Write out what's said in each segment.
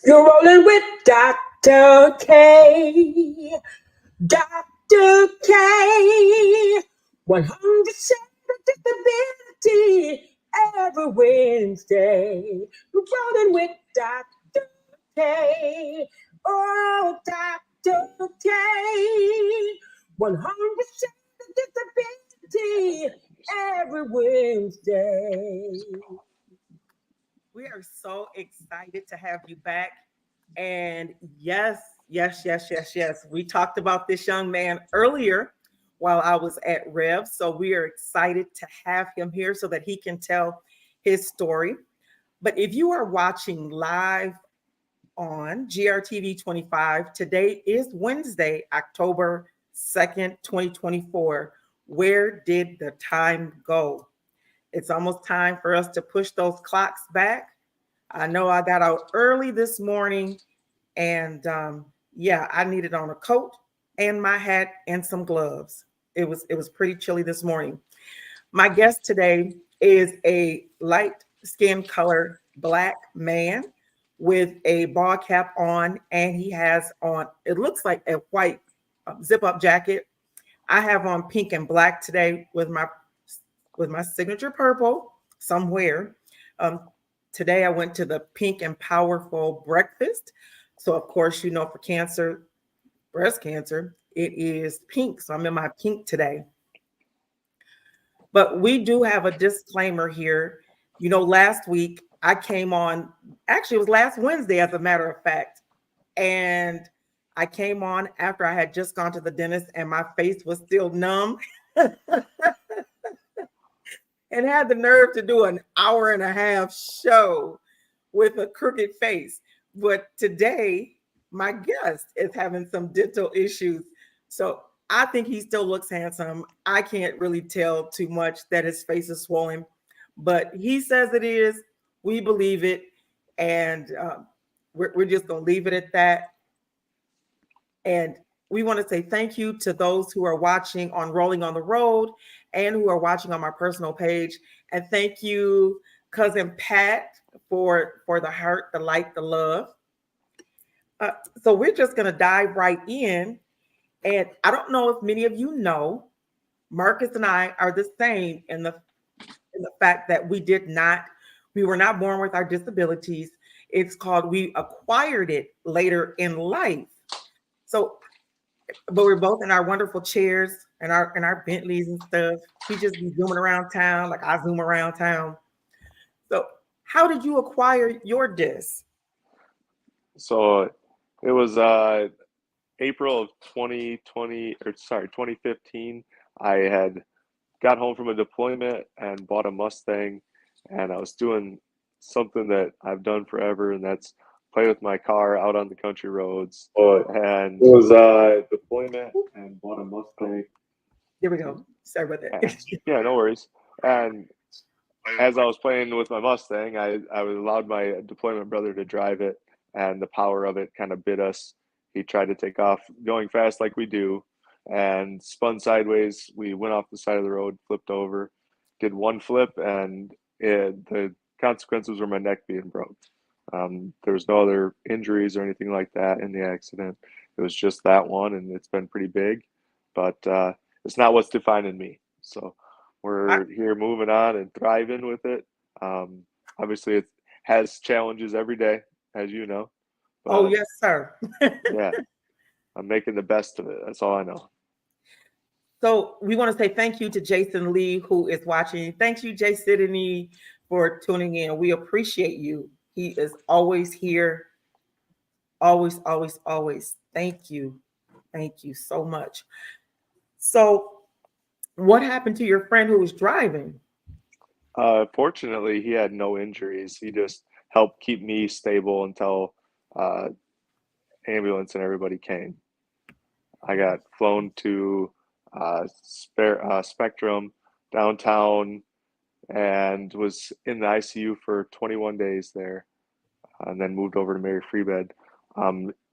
You're rolling with Dr. K. Dr. K. 100% disability every Wednesday. You're rolling with Dr. K. Oh, Dr. K. 100% disability every Wednesday. We are so excited to have you back. And yes, yes, yes, yes, yes. We talked about this young man earlier while I was at Rev. So we are excited to have him here so that he can tell his story. But if you are watching live on GRTV 25, today is Wednesday, October 2nd, 2024. Where did the time go? It's almost time for us to push those clocks back. I know I got out early this morning, and yeah, I needed on a coat and my hat and some gloves. It was pretty chilly this morning. My guest today is a light skin color black man with a ball cap on, and he has on, it looks like a white zip up jacket. I have on pink and black today with my signature purple somewhere. Um, Today I went to the Pink and Powerful breakfast. So of course, for cancer, breast cancer, it is pink. So I'm in my pink today. But we do have a disclaimer here. Last week I came on, actually, it was last Wednesday, as a matter of fact. And I came on after I had just gone to the dentist and my face was still numb and had the nerve to do an hour and a half show with a crooked face. But today, my guest is having some dental issues. So I think he still looks handsome. I can't really tell too much that his face is swollen, but he says it is. We believe it. And we're just going to leave it at that. And we want to say thank you to those who are watching on Rolling on the Road and who are watching on my personal page. And thank you, cousin Pat, for the heart, the light, the love. So we're just going to dive right in. And I don't know if many of you know, Marcus and I are the same in the fact that we were not born with our disabilities. It's called, we acquired it later in life. So, but we're both in our wonderful chairs and our Bentleys and stuff. We just be zooming around town like I zoom around town. So, how did you acquire your disc? So it was April of 2020, or sorry, 2015. I had got home from a deployment and bought a Mustang, and I was doing something that I've done forever, and that's play with my car out on the country roads. And it was deployment and bought a Mustang. There we go. Sorry about that. Yeah, no worries. And as I was playing with my Mustang, I allowed my deployment brother to drive it, and the power of it kind of bit us. He tried to take off going fast like we do, and spun sideways. We went off the side of the road, flipped over, did one flip, and the consequences were my neck being broke. There was no other injuries or anything like that in the accident. It was just that one, and it's been pretty big, but it's not what's defining me. So we're here moving on and thriving with it. Obviously, it has challenges every day, as you know. Oh, yes, sir. Yeah, I'm making the best of it. That's all I know. So we want to say thank you to Jason Lee, who is watching. Thank you, Jay Sidney, for tuning in. We appreciate you. He is always here. Always, always, always. Thank you. Thank you so much. So what happened to your friend who was driving? Fortunately, he had no injuries. He just helped keep me stable until uh, ambulance and everybody came. I got flown to Spectrum downtown and was in the ICU for 21 days there, and then moved over to Mary Free Bed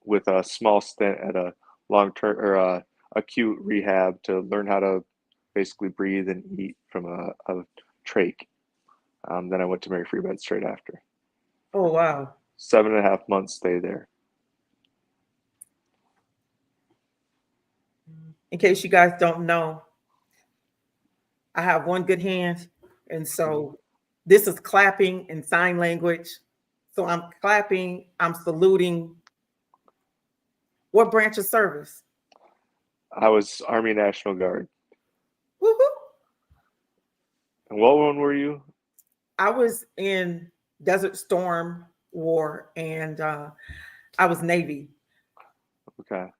with a small stint at a long-term or acute rehab to learn how to basically breathe and eat from a trach. Then I went to Mary Free Bed straight after. Oh, wow. 7.5 months stay there. In case you guys don't know, I have one good hand, and so this is clapping in sign language. So I'm clapping, I'm saluting. What branch of service? I was Army National Guard. Woo-hoo. And what one were you? I was in Desert Storm War, and I was Navy. Okay.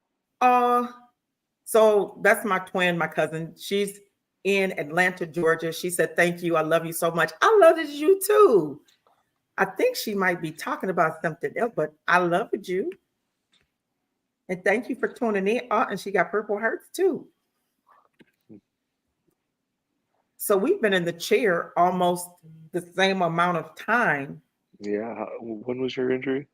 So that's my twin, my cousin. She's in Atlanta, Georgia. She said, "Thank you. I love you so much." I loved you too. I think she might be talking about something else, but I loved you. And thank you for tuning in. Oh, and she got purple hearts too. So we've been in the chair almost the same amount of time. Yeah. When was your injury?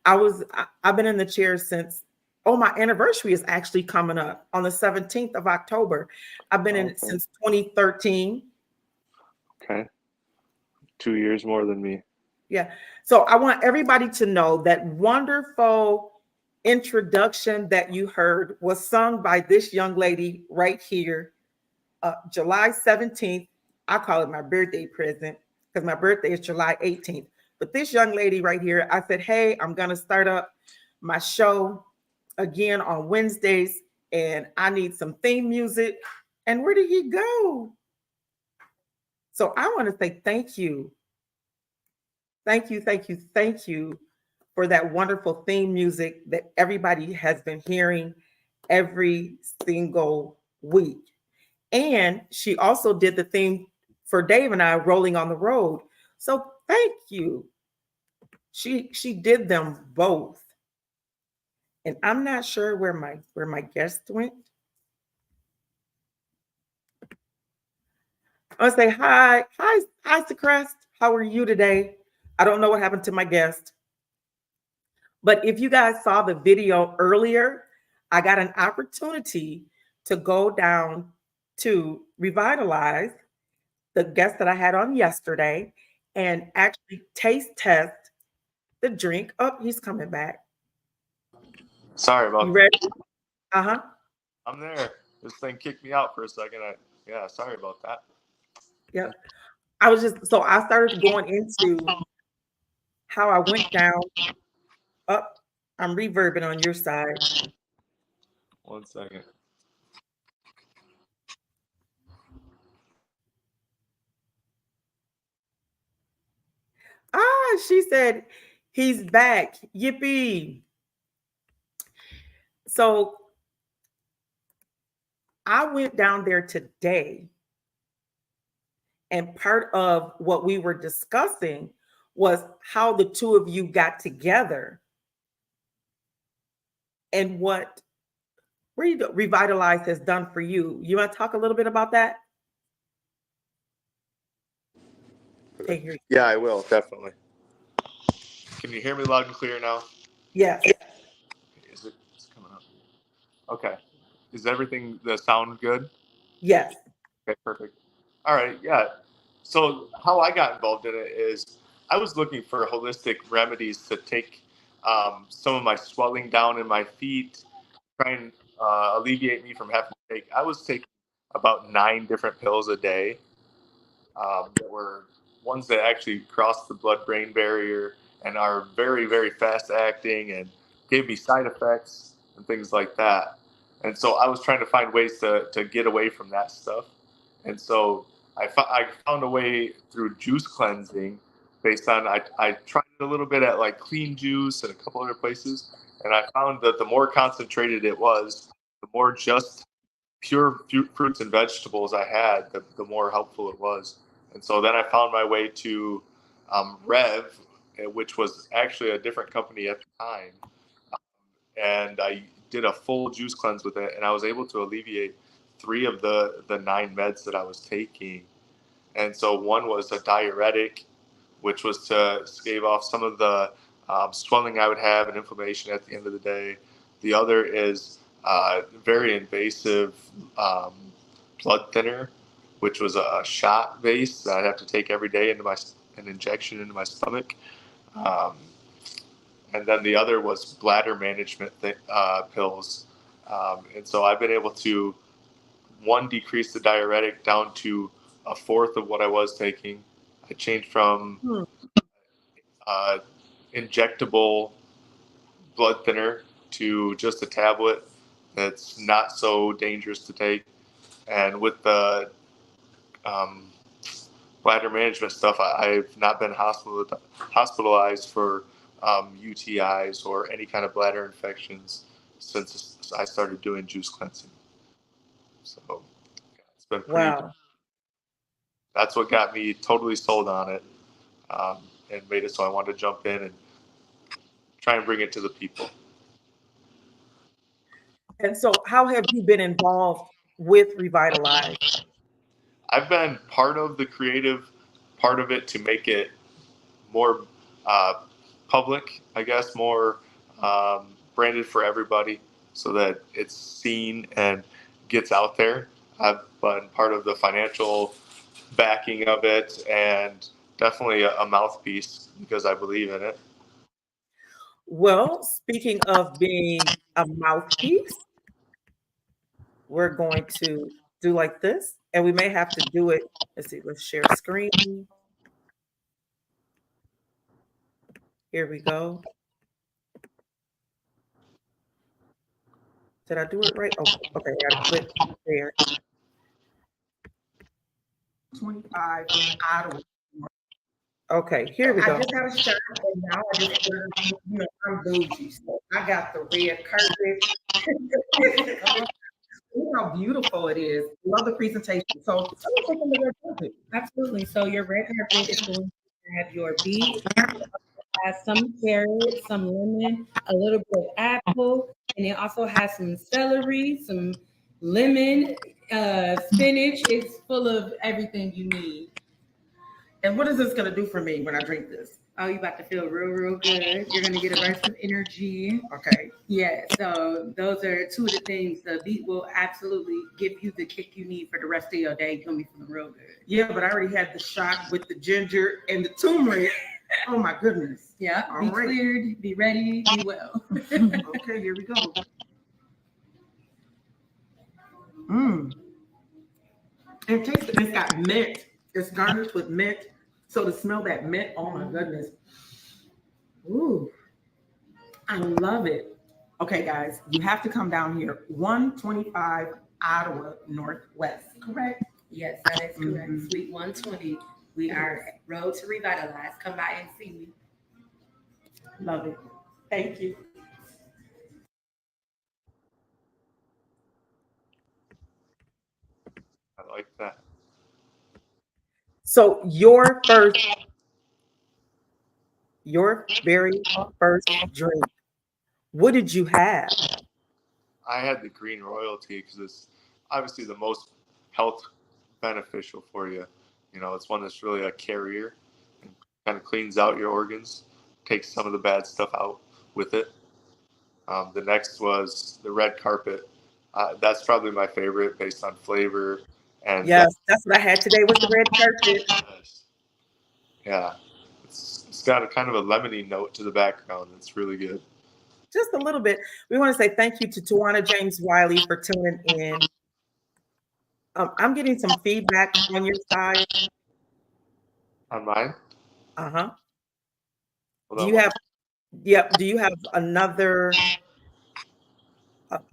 I've been in the chair since, oh, my anniversary is actually coming up on the 17th of October. I've been in it since 2013. Okay. 2 years more than me. Yeah. So I want everybody to know that wonderful introduction that you heard was sung by this young lady right here, July 17th. I call it my birthday present because my birthday is July 18th. But this young lady right here, I said, hey, I'm going to start up my show again on Wednesdays, and I need some theme music. And where did he go? So I want to say thank you. Thank you, thank you, thank you for that wonderful theme music that everybody has been hearing every single week. And she also did the theme for Dave and I, Rolling on the Road. So thank you. She did them both. And I'm not sure where my guest went. I want to say hi, Secrest. How are you today? I don't know what happened to my guest. But if you guys saw the video earlier, I got an opportunity to go down to Revitalize, the guest that I had on yesterday, and actually taste test the drink. Oh, he's coming back. Sorry about You ready? Uh-huh. I'm there. This thing kicked me out for a second. Sorry about that. Yeah. So I started going into how I went down. Up. I'm reverbing on your side. 1 second. She said, he's back. Yippee. So I went down there today, and part of what we were discussing was how the two of you got together and what Revitalize has done for you. You want to talk a little bit about that? Yeah, I will, definitely. Can you hear me loud and clear now? Yes. It's coming up? Okay. Is everything, the sound good? Yes. Okay, perfect. All right, yeah. So how I got involved in it is I was looking for holistic remedies to take some of my swelling down in my feet, try and alleviate me from having to take. I was taking about 9 different pills a day that were ones that actually cross the blood-brain barrier and are very, very fast acting and gave me side effects and things like that. And so I was trying to find ways to get away from that stuff. And so I found a way through juice cleansing based on, I tried it a little bit at like Clean Juice and a couple other places. And I found that the more concentrated it was, the more just pure fruits and vegetables I had, the more helpful it was. And so then I found my way to Rev, which was actually a different company at the time. And I did a full juice cleanse with it, and I was able to alleviate 3 of the 9 meds that I was taking. And so one was a diuretic, which was to stave off some of the swelling I would have and inflammation at the end of the day. The other is very invasive blood thinner, which was a shot base that I'd have to take every day into an injection into my stomach. and then the other was bladder management pills. And so I've been able to, one, decrease the diuretic down to a fourth of what I was taking. I changed from injectable blood thinner to just a tablet that's not so dangerous to take. And with the bladder management stuff, I've not been hospitalized for UTIs or any kind of bladder infections since I started doing juice cleansing. So it's been pretty. Wow. That's what got me totally sold on it, and made it so I wanted to jump in and try and bring it to the people. And so, how have you been involved with Revitalize? I've been part of the creative part of it to make it more public, I guess, more branded for everybody so that it's seen and gets out there. I've been part of the financial backing of it and definitely a mouthpiece because I believe in it. Well, speaking of being a mouthpiece, we're going to do like this, and we may have to do it. Let's see, let's share screen. Here we go. Did I do it right? Oh, okay, I gotta click there. 25 Ottawa. Okay, here we go. I just got a shirt, and now I just ordered, I'm bougie. So I got the red carpet. Look how beautiful it is. Love the presentation. So let's take a look at the red carpet. Absolutely. So your red carpet is going to have your beets, has some carrot, some lemon, a little bit of apple, and it also has some celery, some lemon, spinach. It's full of everything you need. And what is this going to do for me when I drink this? Oh, you about to feel real good. You're gonna get a burst of energy. Okay. Yeah. So those are two of the things. The beet will absolutely give you the kick you need for the rest of your day. You're gonna be feeling real good. Yeah, but I already had the shot with the ginger and the turmeric. Oh my goodness. Yeah. All Be right. cleared. Be ready. Be well. Okay, here we go. It tastes. It's got mint. It's garnished with mint. So to smell that mint, oh my goodness. Ooh, I love it. Okay, guys, you have to come down here. 125 Ottawa Northwest, correct? Yes, that is correct. Suite 120. We are Road to Revitalize. Come by and see me. Love it. Thank you. I like that. So your very first drink, what did you have? I had the green royalty because it's obviously the most health beneficial for you. You know, it's one that's really a carrier and kind of cleans out your organs, takes some of the bad stuff out with it. The next was the red carpet. That's probably my favorite based on flavor. And Yes, that's what I had today with the red carpet. yeah, it's got a kind of a lemony note to the background. That's really good. Just a little bit. We want to say thank you to Tawana James Wiley for tuning in. I'm getting some feedback on your side. On mine? Uh-huh. Hold Do on you have, yep, do you have another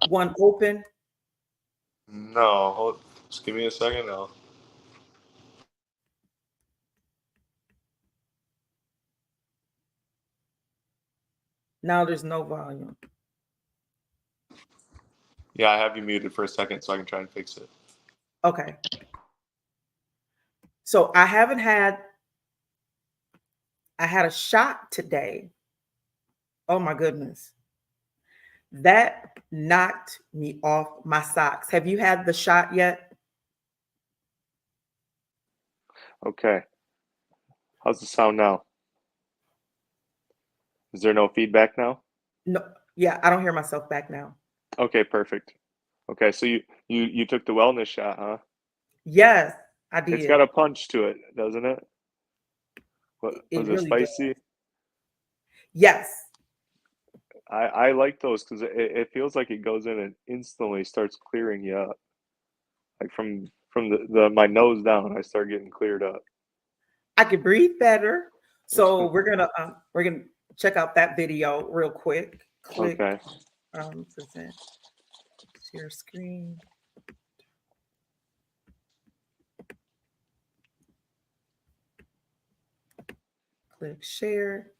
one open? No, just give me a second now. Now there's no volume. Yeah, I have you muted for a second so I can try and fix it. Okay. So I had a shot today. Oh my goodness. That knocked me off my socks. Have you had the shot yet? Okay. How's the sound now? Is there no feedback now? No. Yeah, I don't hear myself back now. Okay, perfect. Okay, so you took the wellness shot, huh? Yes, I did. It's got a punch to it, doesn't it? What It was it really does. spicy? Yes. I like those because it feels like it goes in and instantly starts clearing you up. Like from the my nose down, I start getting cleared up. I can breathe better. So we're gonna check out that video real quick. Click Okay. present share screen. Click share.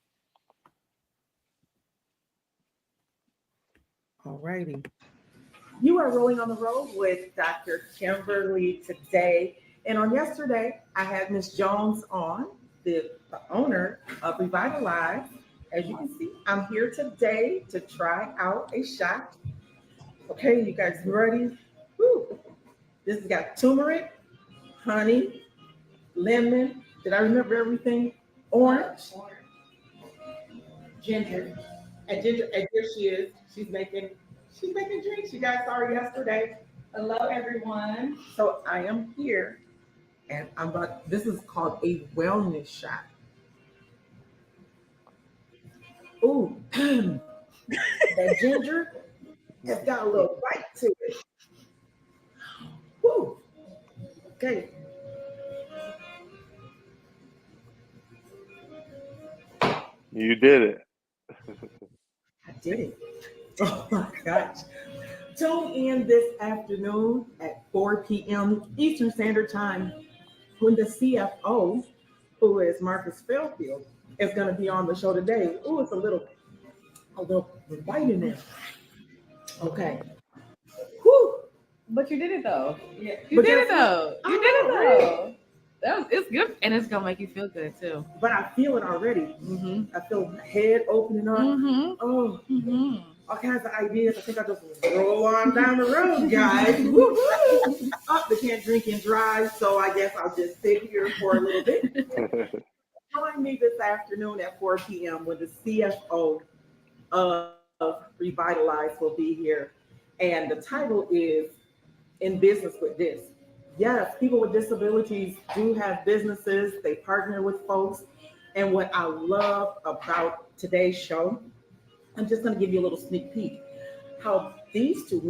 All righty. You are rolling on the road with Dr. Kimberly today. And on yesterday, I had Miss Jones on, the owner of Revitalize. As you can see, I'm here today to try out a shot. Okay, you guys ready? Woo. This has got turmeric, honey, lemon. Did I remember everything? Orange, ginger. And here she is. She's making drinks. You guys saw her yesterday. Hello, everyone. So I am here, and this is called a wellness shot. Ooh, that ginger has got a little bite to it. Woo. Okay. You did it. I did it. Oh my gosh. Tune in this afternoon at 4 p.m. Eastern Standard Time when the CFO, who is Marcus Fairfield, is going to be on the show today. Ooh, it's a little bite in there. Okay. Whew. But you did it though. Yeah. You did it though. You did it though. It's good, and it's gonna make you feel good too. But I feel it already. Mm-hmm. I feel my head opening up. Mm-hmm. Oh, Mm-hmm. all kinds of ideas. I think I just roll on down the road, guys. Woo-hoo. Oh, they can't drink and drive, so I guess I'll just sit here for a little bit. Join me this afternoon at 4 p.m. when the CFO of Revitalize will be here. And the title is In Business with This. Yes, people with disabilities do have businesses. They partner with folks. And what I love about today's show, I'm just going to give you a little sneak peek, how these two,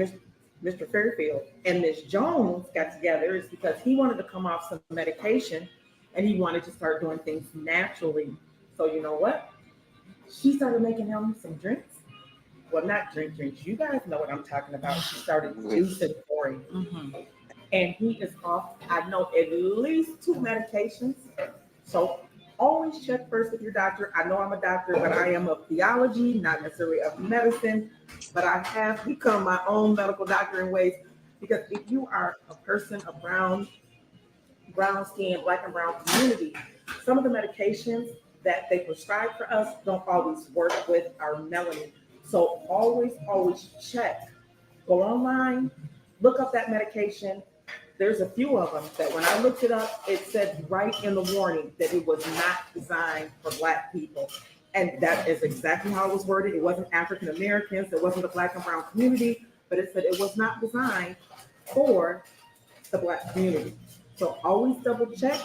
Mr. Fairfield and Miss Jones, got together is because he wanted to come off some medication and he wanted to start doing things naturally. So you know what? She started making him some drinks. Well, not drinks. You guys know what I'm talking about. She started juicing for him. Mm-hmm. And he is off, I know, at least 2 medications. So always check first with your doctor. I know I'm a doctor, but I am of theology, not necessarily of medicine. But I have become my own medical doctor in ways, because if you are a person of brown skin, black and brown community, some of the medications that they prescribe for us don't always work with our melanin. So always check. Go online, look up that medication. There's a few of them that when I looked it up, it said right in the warning that it was not designed for Black people. And that is exactly how it was worded. It wasn't African Americans, it wasn't the Black and brown community, but it said it was not designed for the Black community. So always double check.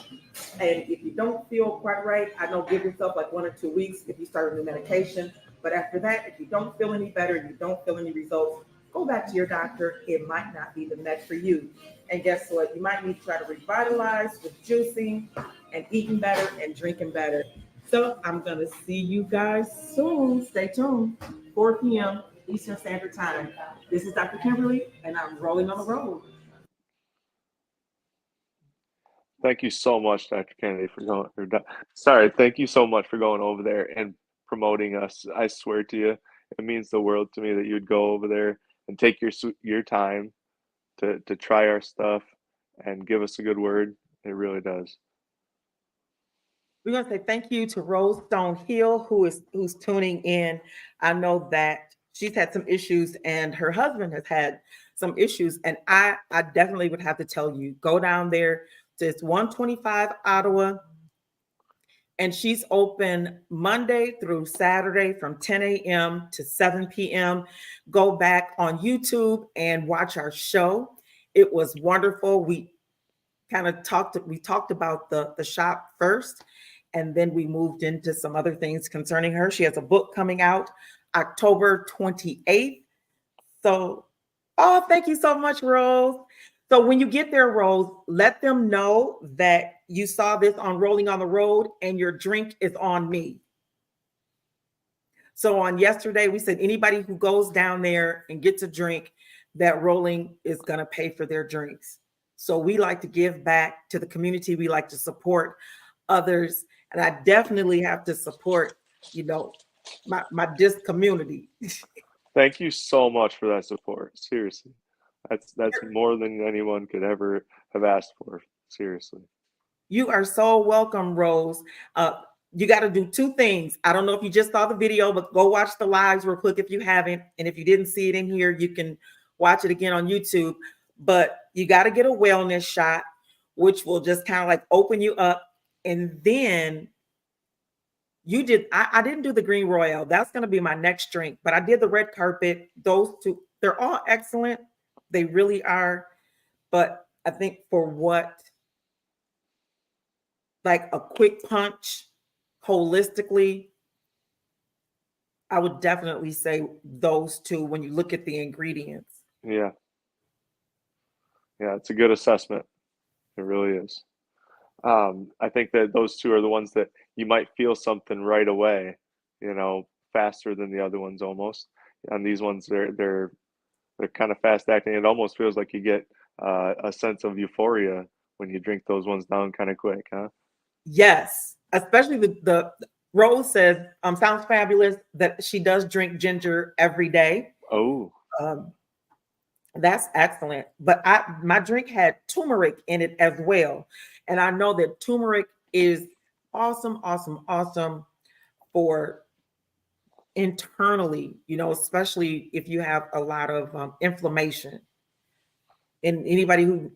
And if you don't feel quite right, I know, give yourself like 1 or 2 weeks if you start a new medication. But after that, if you don't feel any better, you don't feel any results, go back to your doctor. It might not be the med for you. And guess what? You might need to try to revitalize with juicing and eating better and drinking better. So I'm going to see you guys soon. Stay tuned. 4 p.m. Eastern Standard Time. This is Dr. Kimberly, and I'm rolling on the road. Thank you so much, Dr. Kennedy, for going. Sorry, thank you so much for going over there and promoting us. I swear to you, it means the world to me that you'd go over there and take your time to try our stuff and give us a good word. It really does. We're going to say thank you to Rose Stone Hill, who's tuning in. I know that she's had some issues and her husband has had some issues. And I definitely would have to tell you, go down there to 125 Ottawa. And she's open Monday through Saturday from 10 a.m. to 7 p.m. Go back on YouTube and watch our show. It was wonderful. We talked about the shop first, and then we moved into some other things concerning her. She has a book coming out October 28th. So, oh, thank you so much, Rose. So when you get there, Rose, let them know that you saw this on Rolling on the Road and your drink is on me. So on yesterday, we said anybody who goes down there and gets a drink, that Rolling is going to pay for their drinks. So we like to give back to the community. We like to support others. And I definitely have to support, my disc community. Thank you so much for that support. Seriously. That's more than anyone could ever have asked for. Seriously. You are so welcome, Rose. You got to do two things. I don't know if you just saw the video, but go watch the lives real quick if you haven't. And if you didn't see it in here, you can watch it again on YouTube. But you got to get a wellness shot, which will just kind of like open you up. And then I didn't do the Green Royale. That's going to be my next drink. But I did the red carpet. Those two, they're all excellent. They really are. But I think for what, like a quick punch, holistically, I would definitely say those two when you look at the ingredients. Yeah. Yeah, it's a good assessment. It really is. I think that those two are the ones that you might feel something right away, faster than the other ones almost. And these ones, they're kind of fast acting. It almost feels like you get a sense of euphoria when you drink those ones down kind of quick, huh? Yes, especially the Rose says, sounds fabulous that she does drink ginger every day. Oh, that's excellent. But my drink had turmeric in it as well. And I know that turmeric is awesome for internally, especially if you have a lot of inflammation. And anybody who's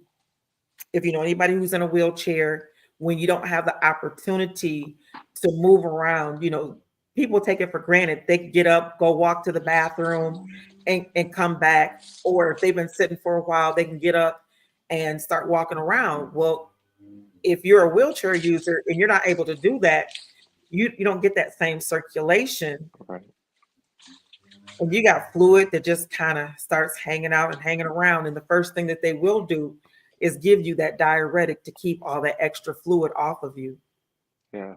in a wheelchair, when you don't have the opportunity to move around, people take it for granted. They can get up, go walk to the bathroom and come back. Or if they've been sitting for a while, they can get up and start walking around. Well, if you're a wheelchair user and you're not able to do that, you don't get that same circulation. right. And you got fluid that just kind of starts hanging out and hanging around. And the first thing that they will do is give you that diuretic to keep all that extra fluid off of you. Yeah.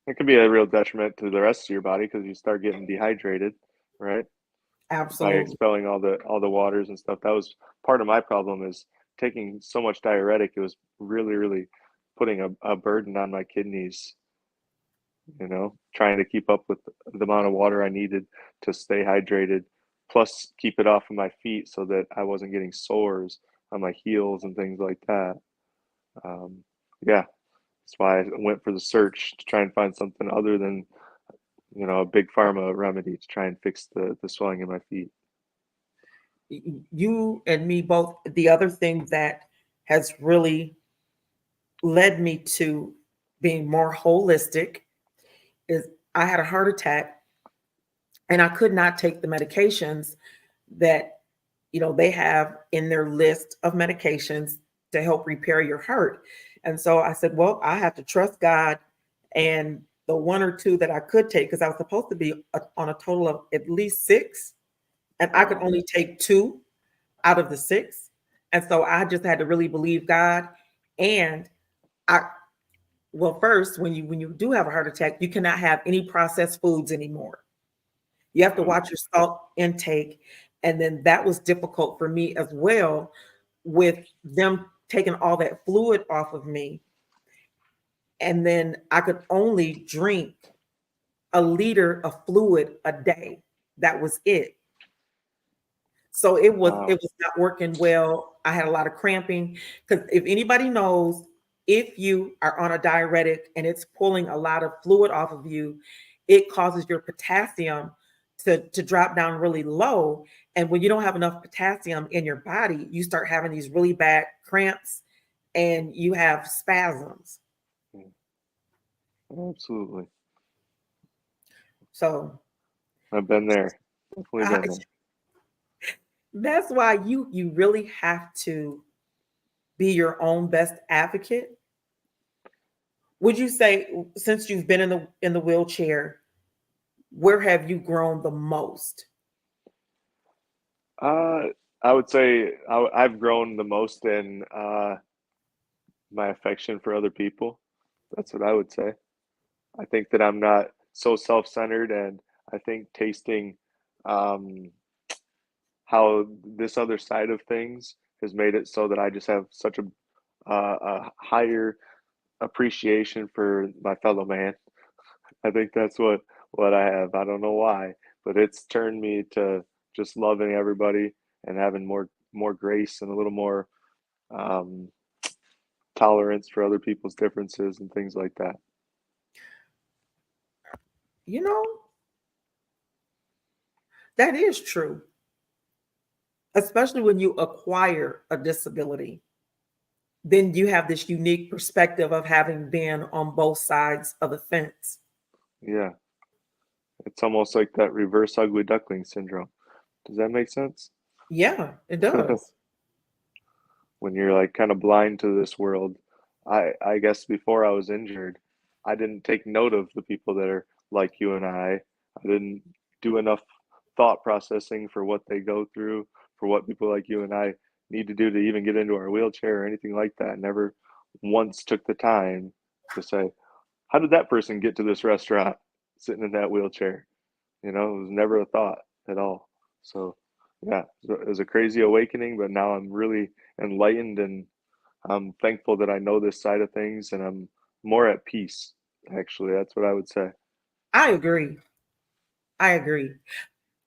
It can be a real detriment to the rest of your body because you start getting dehydrated, right? Absolutely. By expelling all the waters and stuff. That was part of my problem, is taking so much diuretic. It was really, really putting a burden on my kidneys, trying to keep up with the amount of water I needed to stay hydrated, plus keep it off of my feet so that I wasn't getting sores on my heels and things like that. Yeah, that's why I went for the search to try and find something other than, a big pharma remedy to try and fix the swelling in my feet. You and me both. The other thing that has really led me to being more holistic is I had a heart attack and I could not take the medications that, they have in their list of medications to help repair your heart. And so I said, well, I have to trust God, and the one or two that I could take, because I was supposed to be on a total of at least 6, and I could only take 2 out of the 6. And so I just had to really believe God. And first, when you do have a heart attack, you cannot have any processed foods anymore. You have to watch your salt intake. And then that was difficult for me as well, with them taking all that fluid off of me. And then I could only drink a liter of fluid a day. That was it. So it was not working well. I had a lot of cramping, because if anybody knows, if you are on a diuretic and it's pulling a lot of fluid off of you, it causes your potassium to drop down really low. And when you don't have enough potassium in your body, you start having these really bad cramps and you have spasms. Absolutely. So I've been there. Definitely been there. That's why you really have to be your own best advocate. Would you say, since you've been in the wheelchair, where have you grown the most? I would say I've grown the most in my affection for other people. That's what I would say. I think that I'm not so self-centered, and I think tasting um, how this other side of things has made it so that I just have such a higher appreciation for my fellow man. I think that's what I have. I don't know why, but it's turned me to just loving everybody and having more grace and a little more um, tolerance for other people's differences and things like that. You know, that is true, especially when you acquire a disability. Then you have this unique perspective of having been on both sides of the fence. Yeah, it's almost like that reverse ugly duckling syndrome. Does that make sense? Yeah, it does. When you're like kind of blind to this world. I guess before I was injured, I didn't take note of the people that are like you and I. I didn't do enough thought processing for what they go through, for what people like you and I need to do to even get into our wheelchair or anything like that. Never once took the time to say, how did that person get to this restaurant sitting in that wheelchair? You know, it was never a thought at all. So, yeah, it was a crazy awakening, but now I'm really enlightened, and I'm thankful that I know this side of things, and I'm more at peace, actually. That's what I would say. I agree. I agree.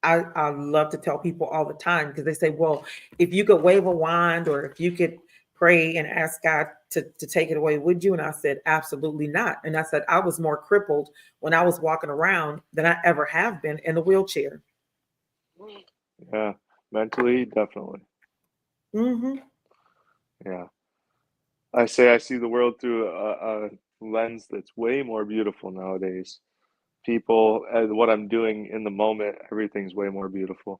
I love to tell people all the time because they say, well, if you could wave a wand or if you could pray and ask God to take it away, would you? And I said, absolutely not. And I said, I was more crippled when I was walking around than I ever have been in a wheelchair. Yeah, mentally, definitely. Hmm. Yeah. I say I see the world through a lens that's way more beautiful nowadays. People, and what I'm doing in the moment, everything's way more beautiful.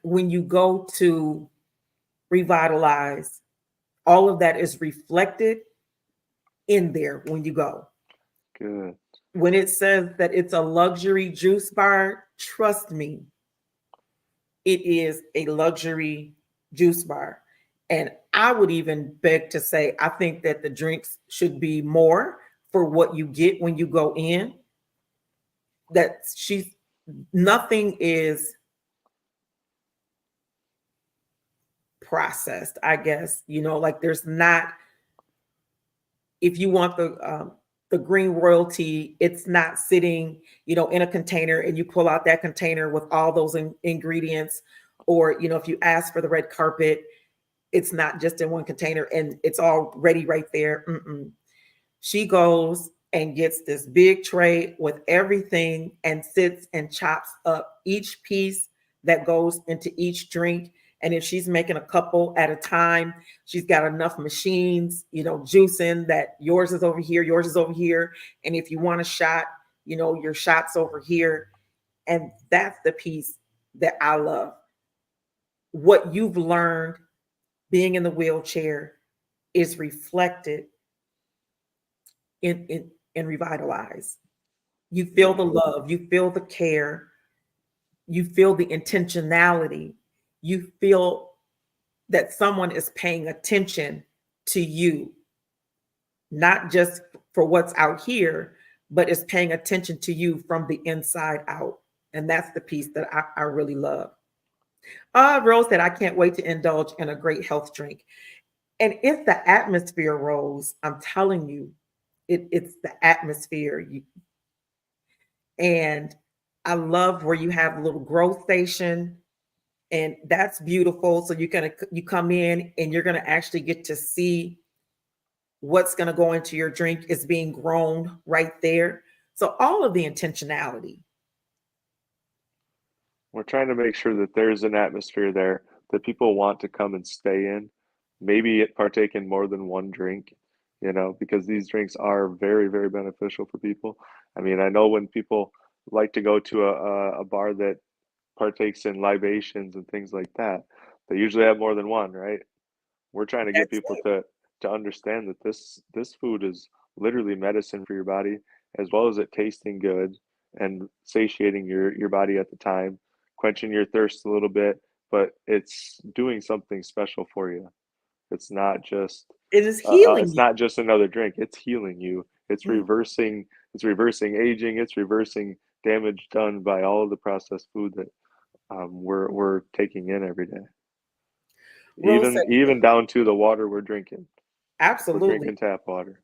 When you go to revitalize, all of that is reflected in there when you go. Good. When it says that it's a luxury juice bar, trust me, it is a luxury juice bar. And I would even beg to say, I think that the drinks should be more for what you get when you go in. That she's nothing is processed, I guess. You know, like there's not, if you want the green royalty, it's not sitting, you know, in a container and you pull out that container with all those ingredients. Or, you know, if you ask for the red carpet, it's not just in one container and it's all ready right there. Mm-mm. She goes and gets this big tray with everything and sits and chops up each piece that goes into each drink. And if she's making a couple at a time, she's got enough machines, you know, juicing that yours is over here, yours is over here. And if you want a shot, you know, your shot's over here. And that's the piece that I love. What you've learned being in the wheelchair is reflected in Revitalize. You feel the love, you feel the care, you feel the intentionality, you feel that someone is paying attention to you, not just for what's out here, but is paying attention to you from the inside out. And that's the piece that I really love. Rose said, I can't wait to indulge in a great health drink. And it's the atmosphere, Rose. I'm telling you, it's the atmosphere. And I love where you have a little growth station, and that's beautiful. So you come in and you're gonna actually get to see what's gonna go into your drink is being grown right there. So all of the intentionality. We're trying to make sure that there's an atmosphere there that people want to come and stay in. Maybe partake in more than one drink, you know, because these drinks are very, very beneficial for people. I mean, I know when people like to go to a bar that partakes in libations and things like that, they usually have more than one, right? We're trying to get That's people to understand that this food is literally medicine for your body, as well as it tasting good and satiating your body at the time, quenching your thirst a little bit, but it's doing something special for you. It's not just It is healing it's you. not just another drink. It's healing you. It's Mm. reversing aging. It's reversing damage done by all of the processed food that we're taking in every day. Rose said, Even down to the water we're drinking. We're absolutely. drinking tap water.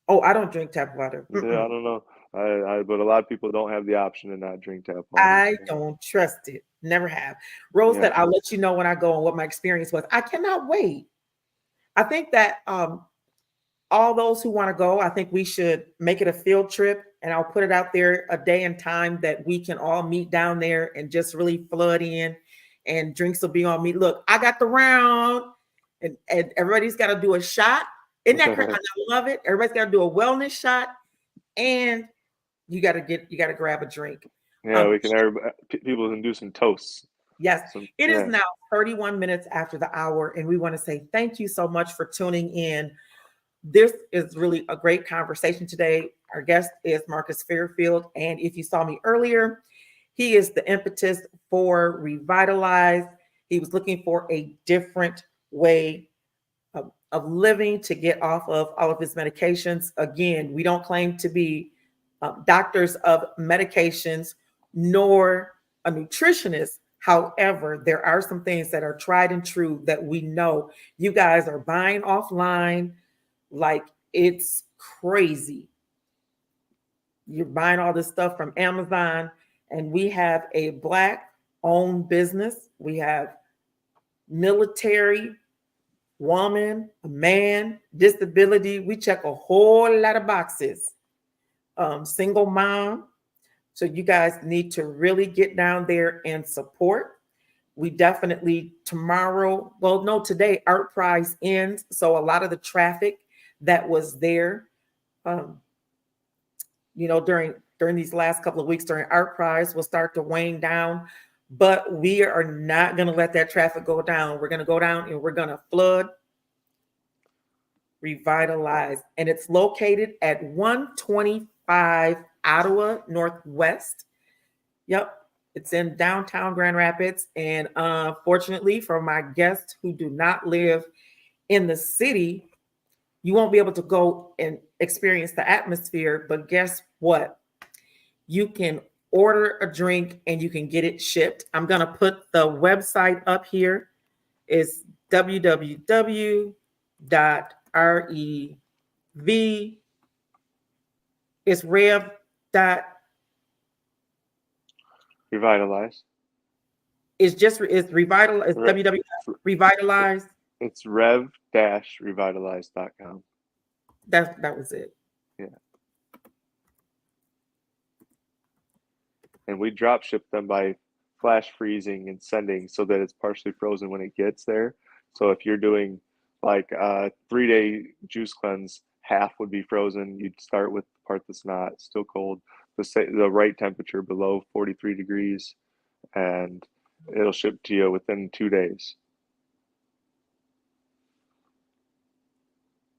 Oh, I don't drink tap water. Yeah, Mm-mm. I don't know. But a lot of people don't have the option to not drink tap water. I So, don't trust it. Never have. Rose yeah. said, I'll let you know when I go and what my experience was. I cannot wait. I think that all those who want to go, I think we should make it a field trip, and I'll put it out there a day and time that we can all meet down there and just really flood in, and drinks will be on me. Look, I got the round, and everybody's got to do a shot. Isn't that crazy? I love it. Everybody's got to do a wellness shot, and you got to grab a drink. Yeah, we can. People can do some toasts. Yes, it is Yeah. now 31 minutes after the hour, and we want to say thank you so much for tuning in. This is really a great conversation today. Our guest is Marcus Fairfield, and if you saw me earlier, he is the impetus for Revitalize. He was looking for a different way of living to get off of all of his medications. Again, we don't claim to be doctors of medications nor a nutritionist. However, there are some things that are tried and true that we know you guys are buying offline like it's crazy. You're buying all this stuff from Amazon, and we have a Black owned business. We have military, woman, a man, disability. We check a whole lot of boxes. Single mom. So you guys need to really get down there and support. We definitely tomorrow, well, no, today Art Prize ends. So a lot of the traffic that was there, during these last couple of weeks during Art Prize will start to wane down. But we are not going to let that traffic go down. We're going to go down and we're going to flood Revitalize. And it's located at 125 Ottawa Northwest. Yep. It's in downtown Grand Rapids. And fortunately for my guests who do not live in the city, you won't be able to go and experience the atmosphere. But guess what? You can order a drink and you can get it shipped. I'm going to put the website up here. It's www.rev. It's rev. Revitalize. It's Revital. It's www.revitalize. It's rev-revitalize.com. That was it. Yeah. And we drop ship them by flash freezing and sending so that it's partially frozen when it gets there. So if you're doing like a 3-day juice cleanse, half would be frozen. You'd start with the part that's not still cold, the right temperature below 43 degrees, and it'll ship to you within 2 days.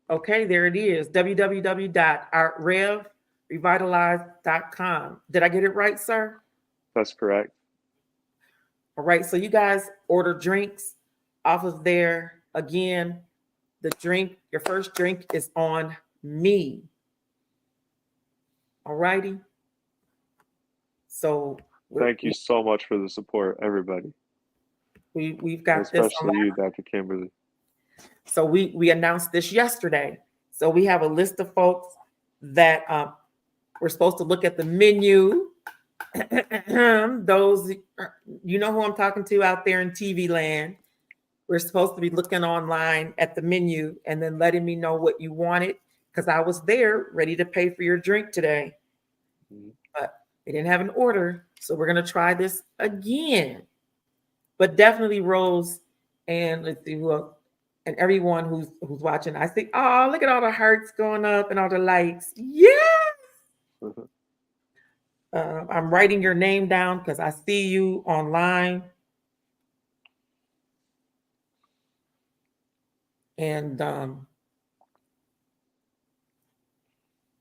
Okay, there it is. www.revitalize.com. Did I get it right, sir? That's correct. All right. So you guys order drinks off of there. Again, your first drink is on me. All righty. So thank you so much for the support, everybody. We've got especially this you, Dr. Kimberly. So we announced this yesterday. So we have a list of folks that we're supposed to look at the menu. Those, you know who I'm talking to out there in TV land. We're supposed to be looking online at the menu and then letting me know what you wanted, because I was there ready to pay for your drink today. But they didn't have an order. So we're going to try this again. But definitely Rose and let's see who else. And everyone who's watching, I see, oh, look at all the hearts going up and all the lights. Yes. I'm writing your name down because I see you online. And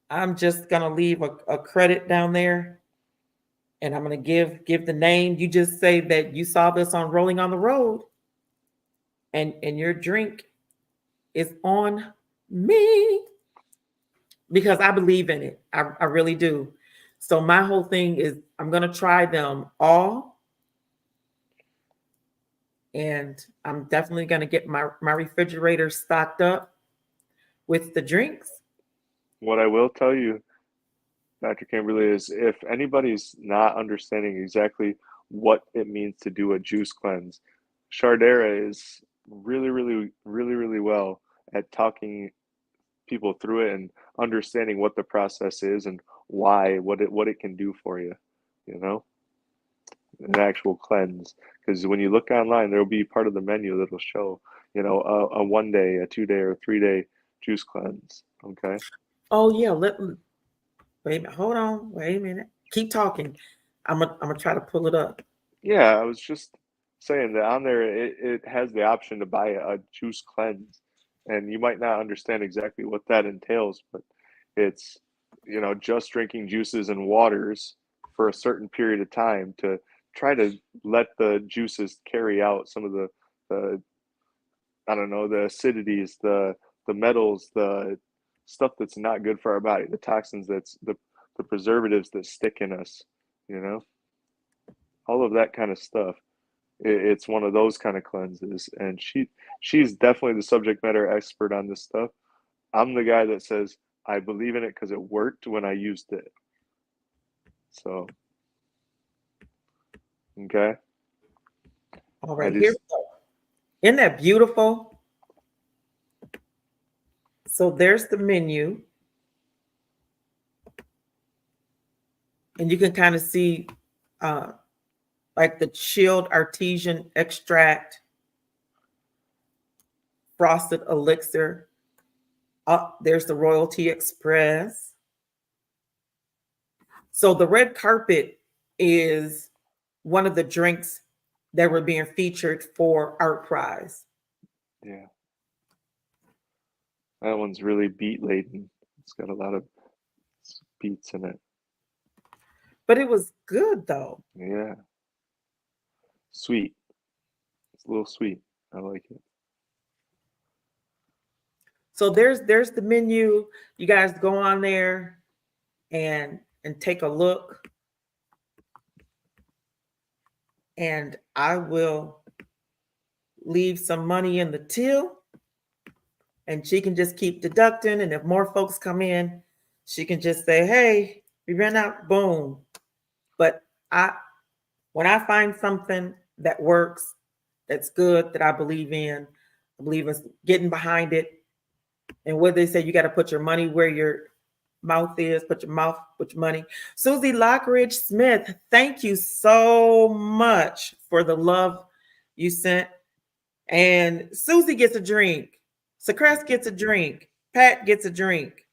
I'm just gonna leave a credit down there, and I'm gonna give the name. You just say that you saw this on Rolling on the Road, and your drink is on me because I believe in it. I really do. So my whole thing is I'm gonna try them all, and I'm definitely gonna get my refrigerator stocked up with the drinks. What I will tell you, Dr. Kimberly, is if anybody's not understanding exactly what it means to do a juice cleanse, Chardera is really well at talking people through it and understanding what the process is and why, what it can do for you, you know, an actual cleanse. Because when you look online, there'll be part of the menu that'll show, you know, a 1 day, a 2 day, or 3 day juice cleanse. Okay. Oh yeah, wait a minute, hold on, wait a minute. Keep talking. I'm gonna try to pull it up. Yeah, I was just saying that on there it has the option to buy a juice cleanse, and you might not understand exactly what that entails, but it's, you know, just drinking juices and waters for a certain period of time to try to let the juices carry out some of the I don't know, the acidities, the metals, the stuff that's not good for our body, the toxins, that's the preservatives that stick in us, you know, all of that kind of stuff. It's one of those kind of cleanses, and she's definitely the subject matter expert on this stuff. I'm the guy that says I believe in it because it worked when I used it. So, okay, All I right, here we just go. Isn't that beautiful? So there's the menu, and you can kind of see uh, like the chilled artesian extract, frosted elixir. There's the Royalty Express. So the red carpet is one of the drinks that were being featured for Art Prize. yeah, that one's really beet laden. It's got a lot of beets in it. But it was good though. Yeah, sweet. It's a little sweet. I like it. So there's the menu. You guys go on there and take a look. And I will leave some money in the till, and she can just keep deducting. And if more folks come in, she can just say, "Hey, we ran out." Boom. But when I find something that works, that's good, that I believe in, I believe in getting behind it. And what they say, you got to put your money where your mouth is, put your mouth with your money. Susie Lockridge Smith, thank you so much for the love you sent. And Susie gets a drink. Sacrest gets a drink. Pat gets a drink.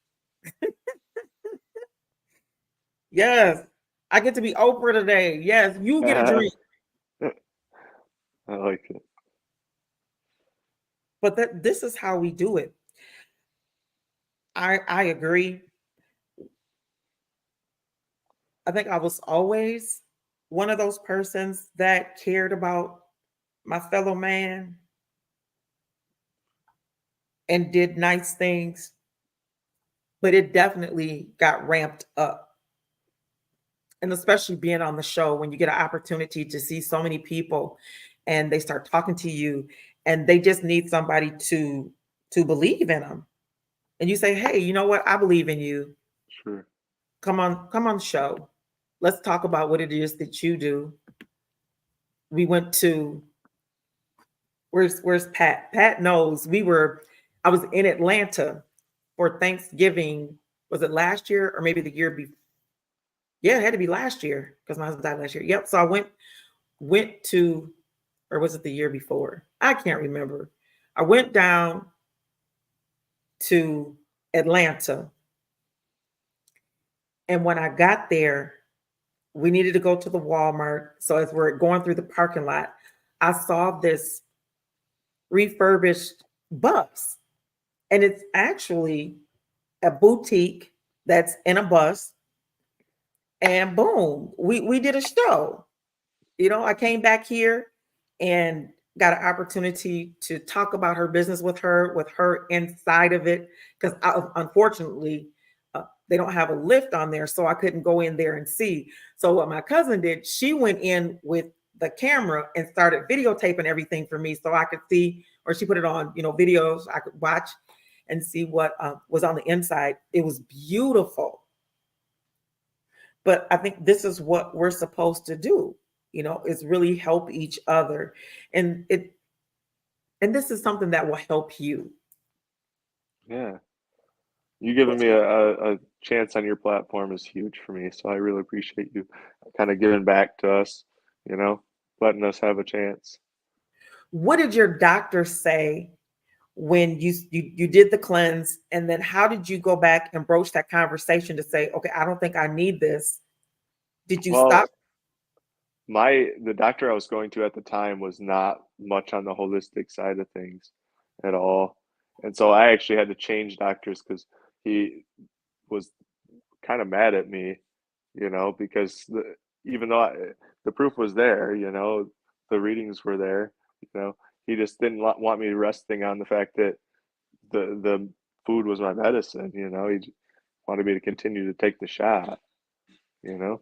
Yes. I get to be Oprah today. Yes, you get a drink. I like it. But this is how we do it. I agree. I think I was always one of those persons that cared about my fellow man and did nice things, but it definitely got ramped up. And especially being on the show, when you get an opportunity to see so many people and they start talking to you and they just need somebody to believe in them. And you say, "Hey, you know what? I believe in you. Sure. Come on the show. Let's talk about what it is that you do." We went to where's Pat? Pat knows I was in Atlanta for Thanksgiving. Was it last year or maybe the year before? Yeah, it had to be last year because my husband died last year. Yep. So I went to, or was it the year before? I can't remember. I went down to Atlanta, and when I got there, we needed to go to the Walmart. So as we're going through the parking lot, I saw this refurbished bus, and it's actually a boutique that's in a bus, and boom, we did a show. I came back here and got an opportunity to talk about her business with her inside of it, because unfortunately they don't have a lift on there, so I couldn't go in there and see. So what my cousin did, she went in with the camera and started videotaping everything for me so I could see, or she put it on, videos I could watch and see what was on the inside. It was beautiful. But I think this is what we're supposed to do, is really help each other. And this is something that will help you. Yeah. You giving me a chance on your platform is huge for me. So I really appreciate you kind of giving back to us, letting us have a chance. What did your doctor say when you did the cleanse? And then how did you go back and broach that conversation to say, okay, I don't think I need this? Did you stop? The doctor I was going to at the time was not much on the holistic side of things at all. And so I actually had to change doctors because he was kind of mad at me, because even though the proof was there, the readings were there, he just didn't want me resting on the fact that the food was my medicine, he wanted me to continue to take the shot, and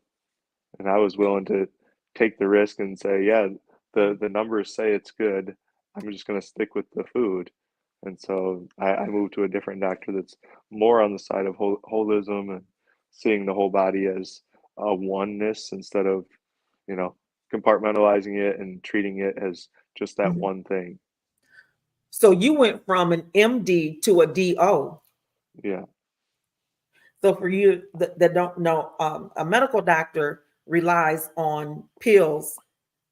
I was willing to take the risk and say, yeah, the numbers say it's good. I'm just going to stick with the food. And so I moved to a different doctor that's more on the side of holism and seeing the whole body as a oneness instead of, compartmentalizing it and treating it as just that one thing. So you went from an MD to a DO. Yeah. So for you that don't know, a medical doctor relies on pills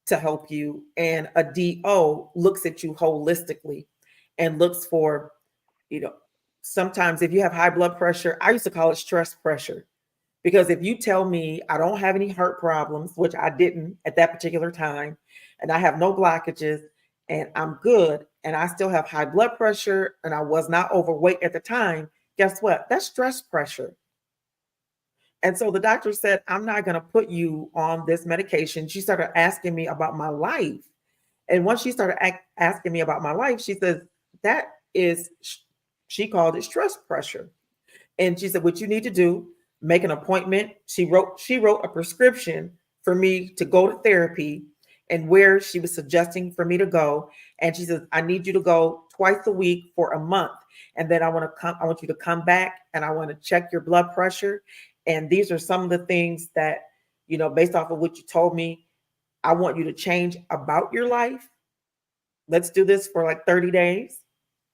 to help you, and a DO looks at you holistically and looks for, sometimes if you have high blood pressure, I used to call it stress pressure, because if you tell me I don't have any heart problems, which I didn't at that particular time, and I have no blockages and I'm good, and I still have high blood pressure and I was not overweight at the time, guess what? That's stress pressure. And so the doctor said, I'm not going to put you on this medication. She started asking me about my life. And once she started asking me about my life, she says, that is, she called it stress pressure. And she said, what you need to do, make an appointment. She wrote a prescription for me to go to therapy and where she was suggesting for me to go. And she says, I need you to go twice a week for a month. And then I want you to come back and I want to check your blood pressure. And these are some of the things that, based off of what you told me, I want you to change about your life. Let's do this for like 30 days,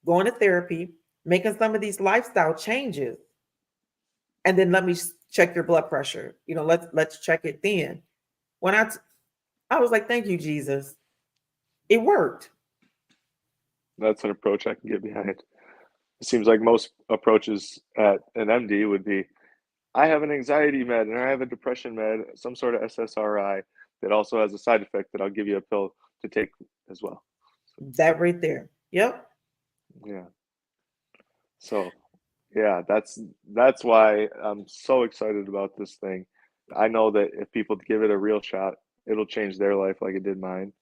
going to therapy, making some of these lifestyle changes. And then let me check your blood pressure. Let's check it then. When I was like, thank you, Jesus. It worked. That's an approach I can get behind. It seems like most approaches at an MD would be, I have an anxiety med and I have a depression med, some sort of SSRI that also has a side effect that I'll give you a pill to take as well. That right there. Yep. Yeah. So, yeah, that's why I'm so excited about this thing. I know that if people give it a real shot, it'll change their life like it did mine.